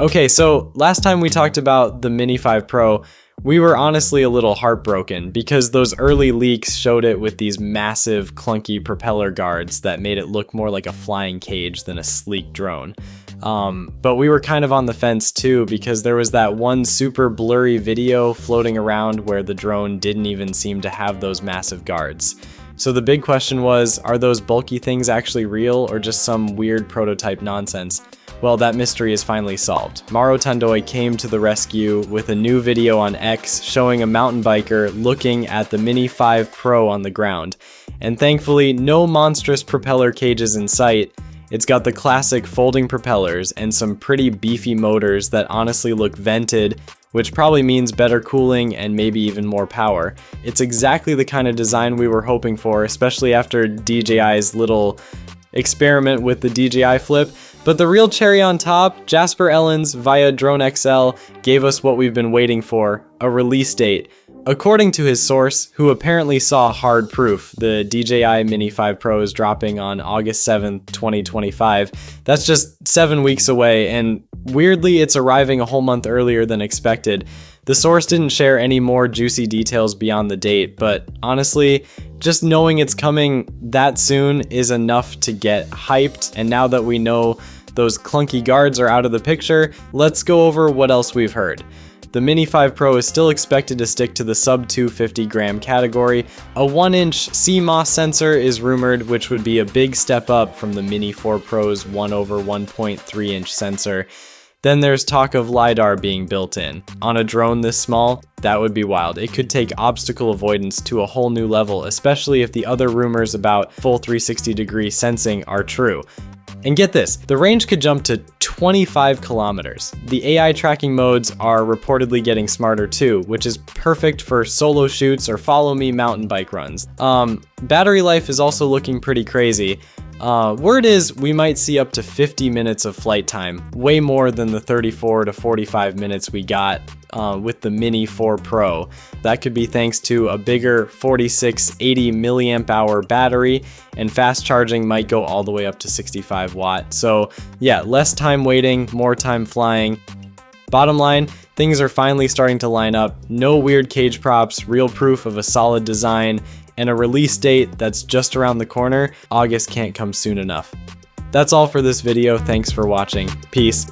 Okay, so last time we talked about the Mini 5 Pro, we were honestly a little heartbroken because those early leaks showed it with these massive clunky propeller guards that made it look more like a flying cage than a sleek drone. But we were kind of on the fence too because there was that one super blurry video floating around where the drone didn't even seem to have those massive guards. So the big question was, are those bulky things actually real or just some weird prototype nonsense? Well, that mystery is finally solved. Mauro Tandoi came to the rescue with a new video on X showing a mountain biker looking at the Mini 5 Pro on the ground. And thankfully, no monstrous propeller cages in sight. It's got the classic folding propellers and some pretty beefy motors that honestly look vented, which probably means better cooling and maybe even more power. It's exactly the kind of design we were hoping for, especially after DJI's little experiment with the DJI Flip. But the real cherry on top, Jasper Ellens via Drone XL gave us what we've been waiting for, a release date. According to his source, who apparently saw hard proof, the DJI Mini 5 Pro is dropping on August 7th, 2025. That's just 7 weeks away, and weirdly it's arriving a whole month earlier than expected. The source didn't share any more juicy details beyond the date, but honestly, just knowing it's coming that soon is enough to get hyped, and now that we know those clunky guards are out of the picture, let's go over what else we've heard. The Mini 5 Pro is still expected to stick to the sub 250 gram category. A 1-inch CMOS sensor is rumored, which would be a big step up from the Mini 4 Pro's 1/1.3 inch sensor. Then there's talk of LiDAR being built in. On a drone this small, that would be wild. It could take obstacle avoidance to a whole new level, especially if the other rumors about full 360-degree sensing are true. And get this, the range could jump to 25 kilometers. The AI tracking modes are reportedly getting smarter too, which is perfect for solo shoots or follow me mountain bike runs. Battery life is also looking pretty crazy. Word is we might see up to 50 minutes of flight time, way more than the 34 to 45 minutes we got with the Mini 4 Pro. That could be thanks to a bigger 4680 milliamp hour battery, and fast charging might go all the way up to 65 watt. So yeah, less time waiting, more time flying. Bottom line, things are finally starting to line up. No weird cage props, real proof of a solid design, and a release date that's just around the corner. August can't come soon enough. That's all for this video. Thanks for watching. Peace.